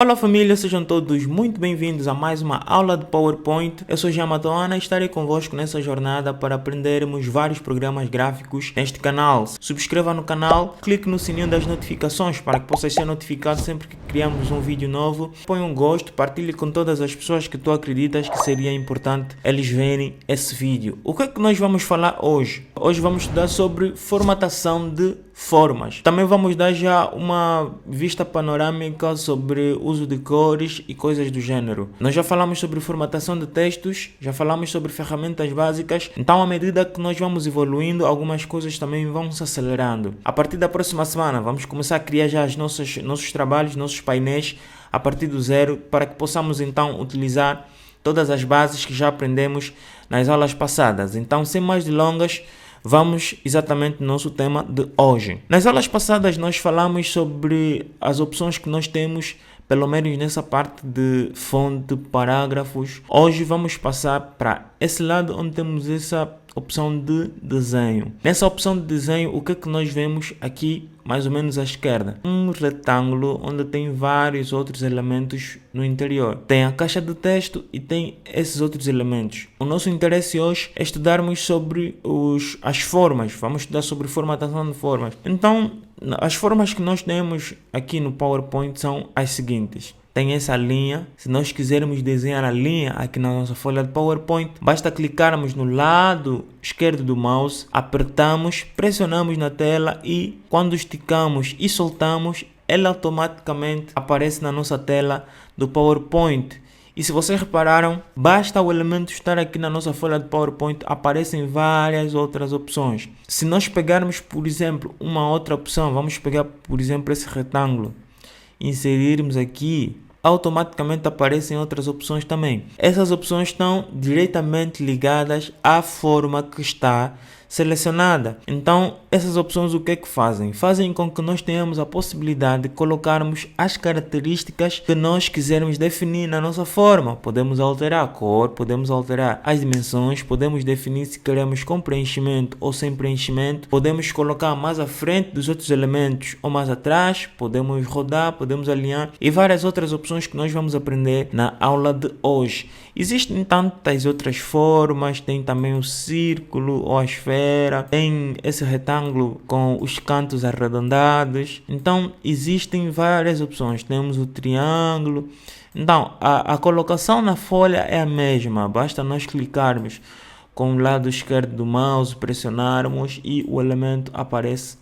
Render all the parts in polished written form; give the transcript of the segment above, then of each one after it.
Olá família, sejam todos muito bem-vindos a mais uma aula de PowerPoint. Eu sou Jean Matoana e estarei convosco nessa jornada para aprendermos vários programas gráficos neste canal. Subscreva no canal, clique no sininho das notificações para que possa ser notificado sempre que criamos um vídeo novo. Põe um gosto, partilhe com todas as pessoas que tu acreditas que seria importante eles verem esse vídeo. O que é que nós vamos falar hoje? Hoje vamos estudar sobre formatação de formas. Também vamos dar já uma vista panorâmica sobre uso de cores e coisas do gênero. Nós já falamos sobre formatação de textos, já falamos sobre ferramentas básicas, então à medida que nós vamos evoluindo, algumas coisas também vão se acelerando. A partir da próxima semana vamos começar a criar já nossos trabalhos, nossos painéis a partir do zero, para que possamos então utilizar todas as bases que já aprendemos nas aulas passadas. Então, sem mais delongas, vamos exatamente no nosso tema de hoje. Nas aulas passadas nós falamos sobre as opções que nós temos, pelo menos nessa parte de fonte, parágrafos. Hoje vamos passar para esse lado onde temos essa opção de desenho. Nessa opção de desenho, o que é que nós vemos aqui, mais ou menos à esquerda? Um retângulo onde tem vários outros elementos no interior. Tem a caixa de texto e tem esses outros elementos. O nosso interesse hoje é estudarmos sobre as formas. Vamos estudar sobre formatação de formas. Então, as formas que nós temos aqui no PowerPoint são as seguintes. Tem essa linha. Se nós quisermos desenhar a linha aqui na nossa folha de PowerPoint, basta clicarmos no lado esquerdo do mouse, apertamos, pressionamos na tela e quando esticamos e soltamos, ela automaticamente aparece na nossa tela do PowerPoint. E se vocês repararam, basta o elemento estar aqui na nossa folha de PowerPoint, aparecem várias outras opções. Se nós pegarmos, por exemplo, uma outra opção, vamos pegar, por exemplo, esse retângulo, inserirmos aqui, automaticamente aparecem outras opções também. Essas opções estão diretamente ligadas à forma que está selecionada. Então, essas opções o que é que fazem? Fazem com que nós tenhamos a possibilidade de colocarmos as características que nós quisermos definir na nossa forma. Podemos alterar a cor, podemos alterar as dimensões, podemos definir se queremos com preenchimento ou sem preenchimento, podemos colocar mais à frente dos outros elementos ou mais atrás, podemos rodar, podemos alinhar e várias outras opções que nós vamos aprender na aula de hoje. Existem tantas outras formas, tem também o círculo ou a esfera, tem esse retângulo com os cantos arredondados. Então existem várias opções. Temos o triângulo. Então a colocação na folha é a mesma, basta nós clicarmos com o lado esquerdo do mouse, pressionarmos e o elemento aparece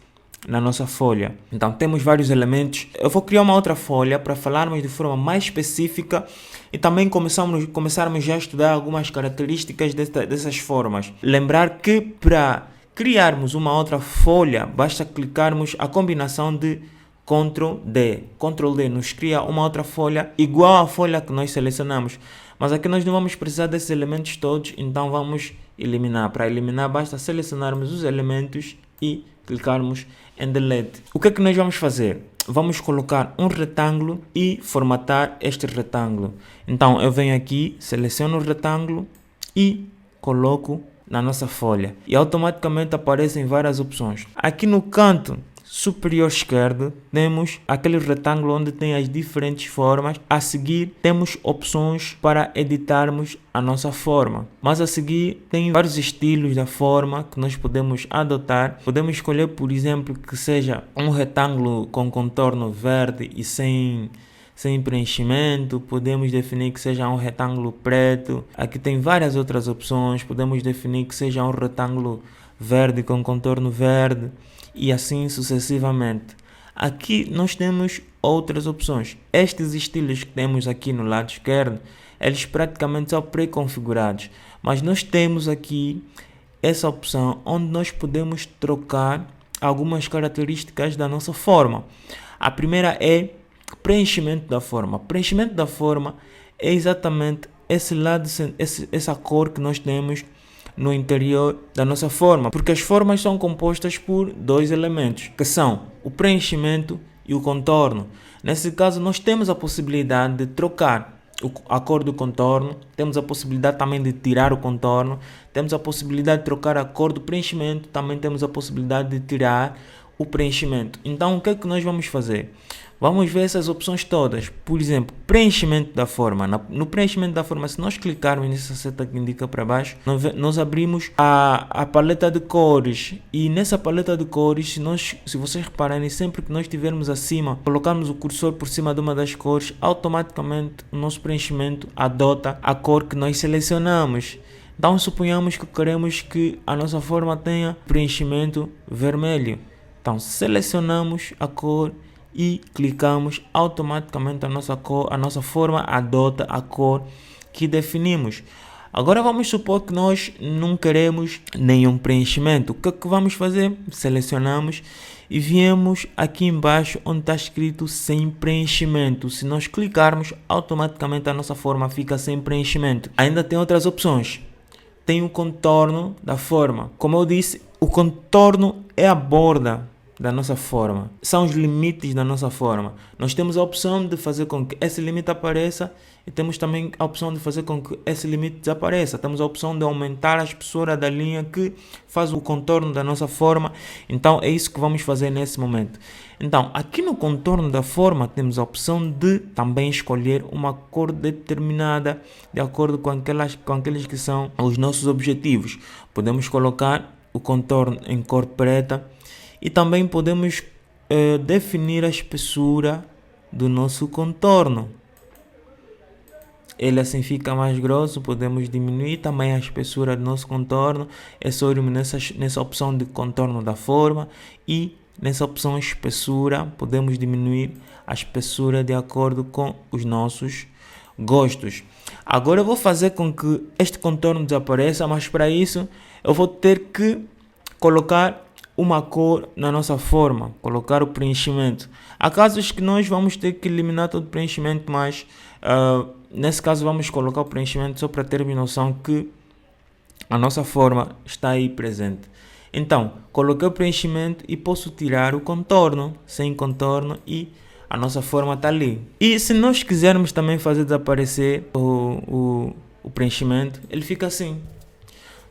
na nossa folha. Então temos vários elementos. Eu vou criar uma outra folha para falarmos de forma mais específica e também começarmos já a estudar algumas características dessas formas. Lembrar que para criarmos uma outra folha, basta clicarmos a combinação de Ctrl D. Ctrl D nos cria uma outra folha igual à folha que nós selecionamos. Mas aqui nós não vamos precisar desses elementos todos, então vamos eliminar. Para eliminar, basta selecionarmos os elementos e clicarmos em Delete. O que é que nós vamos fazer? Vamos colocar um retângulo e formatar este retângulo. Então eu venho aqui, seleciono o retângulo e coloco na nossa folha. E automaticamente aparecem várias opções. Aqui no canto superior esquerdo temos aquele retângulo onde tem as diferentes formas. A seguir temos opções para editarmos a nossa forma, mas a seguir tem vários estilos da forma que nós podemos adotar. Podemos escolher, por exemplo, que seja um retângulo com contorno verde e sem preenchimento. Podemos definir que seja um retângulo preto. Aqui tem várias outras opções. Podemos definir que seja um retângulo verde com contorno verde e assim sucessivamente. Aqui nós temos outras opções. Estes estilos que temos aqui no lado esquerdo, eles praticamente são pré-configurados, mas nós temos aqui essa opção onde nós podemos trocar algumas características da nossa forma. A primeira é preenchimento da forma. Preenchimento da forma é exatamente esse lado, essa cor que nós temos no interior da nossa forma, porque as formas são compostas por dois elementos, que são o preenchimento e o contorno. Nesse caso, nós temos a possibilidade de trocar a cor do contorno, temos a possibilidade também de tirar o contorno, temos a possibilidade de trocar a cor do preenchimento, também temos a possibilidade de tirar o preenchimento. Então, o que é que nós vamos fazer? Vamos ver essas opções todas. Por exemplo, preenchimento da forma. No preenchimento da forma, se nós clicarmos nessa seta que indica para baixo, nós abrimos a paleta de cores. E nessa paleta de cores, se vocês repararem, sempre que nós estivermos acima, colocarmos o cursor por cima de uma das cores, automaticamente o nosso preenchimento adota a cor que nós selecionamos. Então, suponhamos que queremos que a nossa forma tenha preenchimento vermelho. Então, selecionamos a cor e clicamos, automaticamente a nossa forma adota a cor que definimos. Agora vamos supor que nós não queremos nenhum preenchimento. O que é que vamos fazer? Selecionamos e viemos aqui embaixo onde está escrito sem preenchimento. Se nós clicarmos, automaticamente a nossa forma fica sem preenchimento. Ainda tem outras opções. Tem o contorno da forma. Como eu disse, o contorno é a borda da nossa forma, são os limites da nossa forma. Nós temos a opção de fazer com que esse limite apareça e temos também a opção de fazer com que esse limite desapareça. Temos a opção de aumentar a espessura da linha que faz o contorno da nossa forma. Então é isso que vamos fazer nesse momento. Então aqui no contorno da forma temos a opção de também escolher uma cor determinada de acordo com aqueles que são os nossos objetivos. Podemos colocar o contorno em cor preta. E também podemos definir a espessura do nosso contorno. Ele assim fica mais grosso, podemos diminuir também a espessura do nosso contorno. É só ir nessa opção de contorno da forma e nessa opção espessura podemos diminuir a espessura de acordo com os nossos gostos. Agora eu vou fazer com que este contorno desapareça, mas para isso eu vou ter que colocar uma cor na nossa forma, colocar o preenchimento. Há casos que nós vamos ter que eliminar todo o preenchimento, mas nesse caso vamos colocar o preenchimento só para termos noção que a nossa forma está aí presente. Então, coloquei o preenchimento e posso tirar o contorno, sem contorno, e a nossa forma está ali. E se nós quisermos também fazer desaparecer o preenchimento, ele fica assim.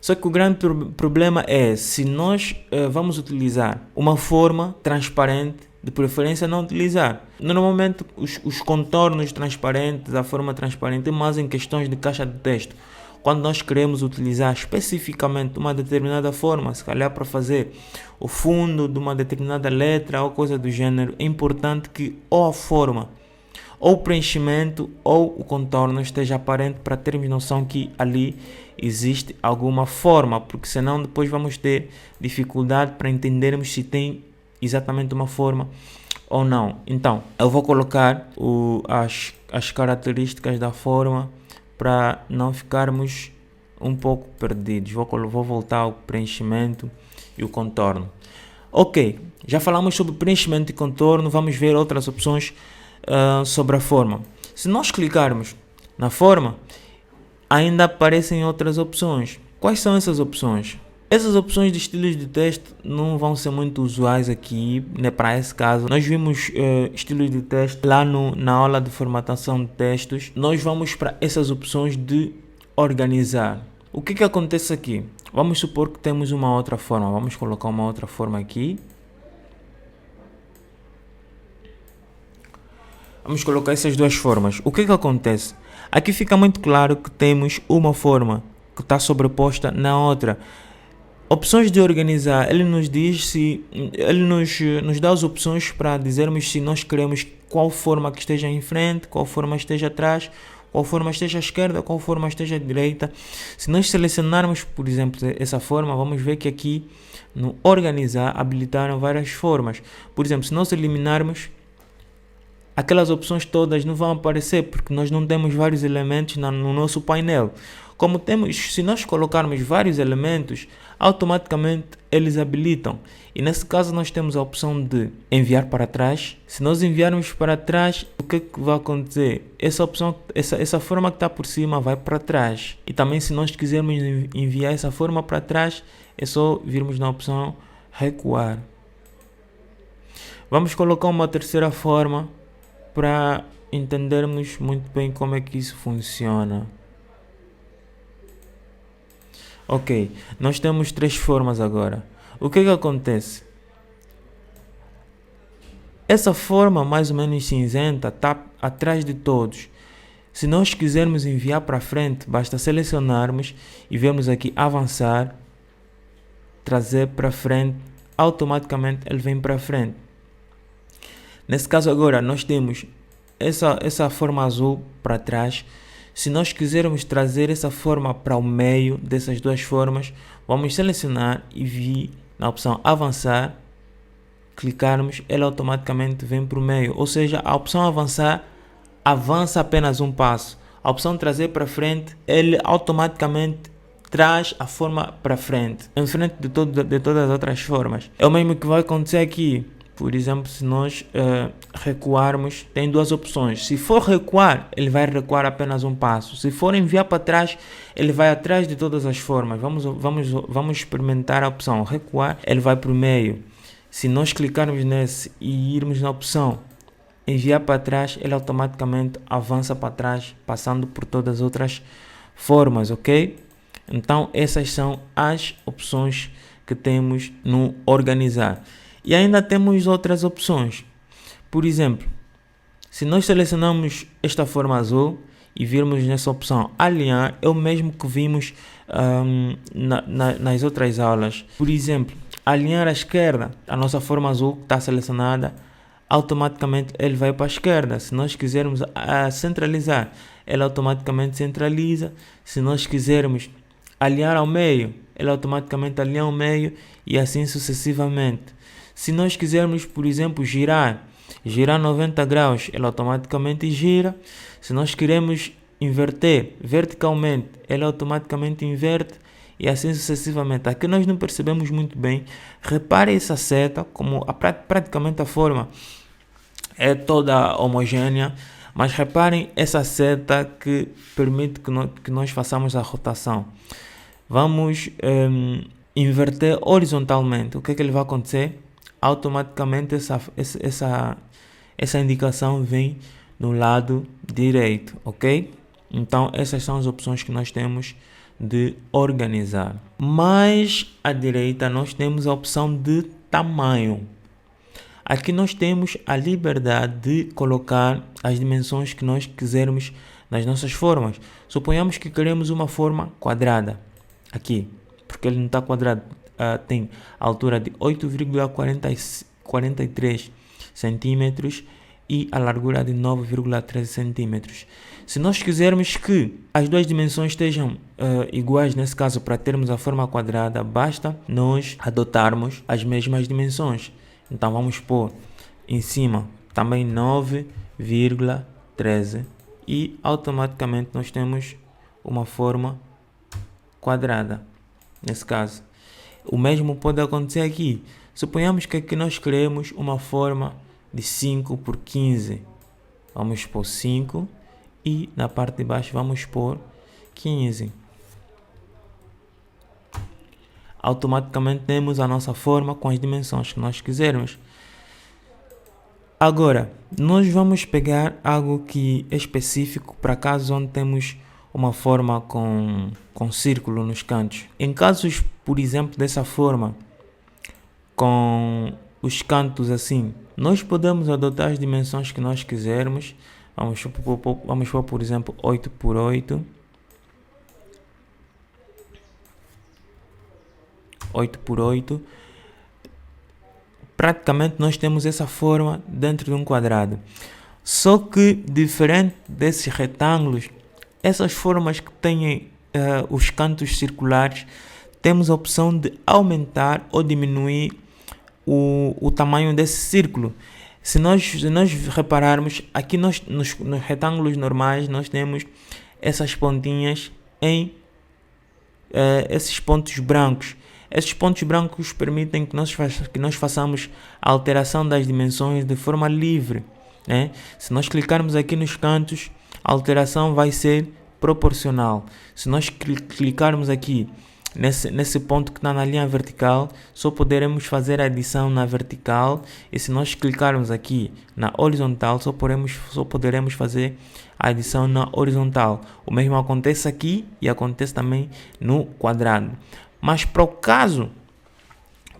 Só que o grande problema é se nós vamos utilizar uma forma transparente, de preferência não utilizar. Normalmente os contornos transparentes, a forma transparente, é mais em questões de caixa de texto. Quando nós queremos utilizar especificamente uma determinada forma, se calhar para fazer o fundo de uma determinada letra ou coisa do gênero, é importante que ou a forma, ou o preenchimento, ou o contorno esteja aparente para termos noção que ali existe alguma forma, porque senão depois vamos ter dificuldade para entendermos se tem exatamente uma forma ou não. Então, eu vou colocar as características da forma para não ficarmos um pouco perdidos. Vou voltar ao preenchimento e o contorno. Ok, já falamos sobre preenchimento e contorno, vamos ver outras opções sobre a forma. Se nós clicarmos na forma, ainda aparecem outras opções. Quais são essas opções? Essas opções de estilos de texto não vão ser muito usuais aqui, né, para esse caso. Nós vimos estilos de texto lá na aula de formatação de textos. Nós vamos para essas opções de organizar. O que acontece aqui? Vamos supor que temos uma outra forma. Vamos colocar uma outra forma aqui. Vamos colocar essas duas formas. O que acontece? Aqui fica muito claro que temos uma forma que está sobreposta na outra. Opções de organizar, ele nos dá as opções para dizermos se nós queremos qual forma que esteja em frente, qual forma esteja atrás, qual forma esteja à esquerda, qual forma esteja à direita. Se nós selecionarmos, por exemplo, essa forma, vamos ver que aqui no organizar habilitaram várias formas. Por exemplo, se nós eliminarmos, aquelas opções todas não vão aparecer porque nós não temos vários elementos no nosso painel. Como temos, se nós colocarmos vários elementos, automaticamente eles habilitam. E nesse caso nós temos a opção de enviar para trás. Se nós enviarmos para trás, o que vai acontecer? Essa forma que está por cima vai para trás. E também se nós quisermos enviar essa forma para trás, é só virmos na opção recuar. Vamos colocar uma terceira forma para entendermos muito bem como é que isso funciona. Ok, nós temos três formas agora. O que acontece? Essa forma mais ou menos cinzenta está atrás de todos. Se nós quisermos enviar para frente, basta selecionarmos e vermos aqui avançar, trazer para frente, automaticamente ele vem para frente. Nesse caso agora nós temos essa forma azul para trás. Se nós quisermos trazer essa forma para o meio dessas duas formas, vamos selecionar e vir na opção avançar, clicarmos, ele automaticamente vem para o meio. Ou seja, a opção avançar avança apenas um passo. A opção trazer para frente, ele automaticamente traz a forma para frente, em frente de todas as outras formas. É o mesmo que vai acontecer aqui. Por exemplo, se nós recuarmos, tem duas opções. Se for recuar, ele vai recuar apenas um passo. Se for enviar para trás, ele vai atrás de todas as formas. Vamos experimentar a opção recuar, ele vai para o meio. Se nós clicarmos nesse e irmos na opção enviar para trás, ele automaticamente avança para trás, passando por todas as outras formas, ok? Então, essas são as opções que temos no organizar. E ainda temos outras opções. Por exemplo, se nós selecionamos esta forma azul e virmos nessa opção alinhar, é o mesmo que vimos nas outras aulas. Por exemplo, alinhar à esquerda, a nossa forma azul está selecionada, automaticamente ele vai para a esquerda. Se nós quisermos centralizar, ele automaticamente centraliza. Se nós quisermos alinhar ao meio, ele automaticamente alinha ao meio e assim sucessivamente. Se nós quisermos, por exemplo, girar 90 graus, ele automaticamente gira. Se nós queremos inverter verticalmente, ele automaticamente inverte e assim sucessivamente. Aqui nós não percebemos muito bem. Repare essa seta, como praticamente a forma é toda homogênea, mas reparem essa seta que permite que nós façamos a rotação. Vamos inverter horizontalmente. O que é que ele vai acontecer? Automaticamente essa indicação vem no lado direito, ok? Então essas são as opções que nós temos de organizar. Mais à direita nós temos a opção de tamanho. Aqui nós temos a liberdade de colocar as dimensões que nós quisermos nas nossas formas. Suponhamos que queremos uma forma quadrada aqui, porque ele não está quadrado. Tem a altura de 8,43 centímetros e a largura de 9,13 centímetros. Se nós quisermos que as duas dimensões estejam iguais, nesse caso para termos a forma quadrada, basta nós adotarmos as mesmas dimensões. Então vamos pôr em cima também 9,13 e automaticamente nós temos uma forma quadrada, nesse caso. O mesmo pode acontecer aqui. Suponhamos que aqui nós queremos uma forma de 5 por 15. Vamos pôr 5 e na parte de baixo vamos pôr 15. Automaticamente temos a nossa forma com as dimensões que nós quisermos. Agora, nós vamos pegar algo que é específico para casos onde temos uma forma com círculo nos cantos. Em casos, por exemplo, dessa forma, com os cantos assim, nós podemos adotar as dimensões que nós quisermos. Vamos pôr, por exemplo, 8 por 8. 8 por 8. Praticamente nós temos essa forma dentro de um quadrado. Só que, diferente desses retângulos, essas formas que têm os cantos circulares, temos a opção de aumentar ou diminuir o tamanho desse círculo. Se nós repararmos, aqui nos retângulos normais, nós temos essas pontinhas em esses pontos brancos. Esses pontos brancos permitem que nós façamos a alteração das dimensões de forma livre, né? Se nós clicarmos aqui nos cantos, a alteração vai ser proporcional. Se nós clicarmos aqui nesse ponto que está na linha vertical, só poderemos fazer a adição na vertical, e se nós clicarmos aqui na horizontal, só poderemos fazer a adição na horizontal. O mesmo acontece aqui e acontece também no quadrado. Mas para o caso,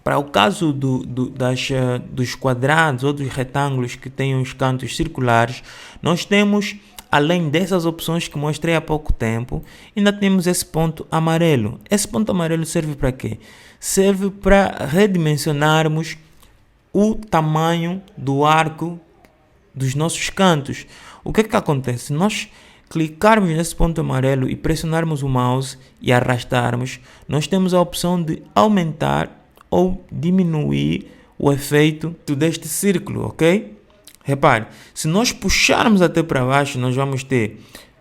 Para o caso dos quadrados ou dos retângulos que têm os cantos circulares, nós temos, além dessas opções que mostrei há pouco tempo, ainda temos esse ponto amarelo. Esse ponto amarelo serve para quê? Serve para redimensionarmos o tamanho do arco dos nossos cantos. O que é que acontece? Nós clicarmos nesse ponto amarelo e pressionarmos o mouse e arrastarmos, nós temos a opção de aumentar ou diminuir o efeito deste círculo, ok? Repare, se nós puxarmos até para baixo, nós vamos ter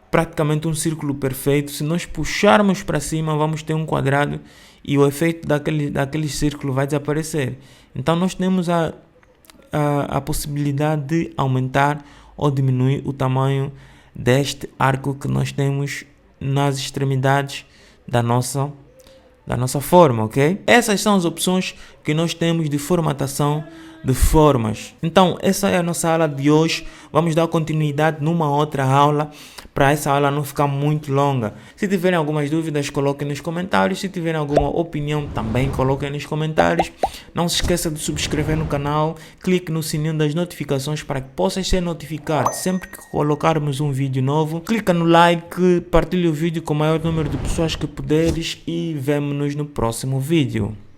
praticamente um círculo perfeito. Se nós puxarmos para cima, vamos ter um quadrado e o efeito daquele círculo vai desaparecer. Então nós temos a possibilidade de aumentar ou diminuir o tamanho deste arco que nós temos nas extremidades da nossa forma, ok? Essas são as opções que nós temos de formatação de formas. Então, essa é a nossa aula de hoje. Vamos dar continuidade numa outra aula, para essa aula não ficar muito longa. Se tiverem algumas dúvidas, coloquem nos comentários. Se tiverem alguma opinião, também coloquem nos comentários. Não se esqueça de subscrever no canal. Clique no sininho das notificações para que possas ser notificado sempre que colocarmos um vídeo novo. Clica no like, partilhe o vídeo com o maior número de pessoas que puderes e vemo-nos no próximo vídeo.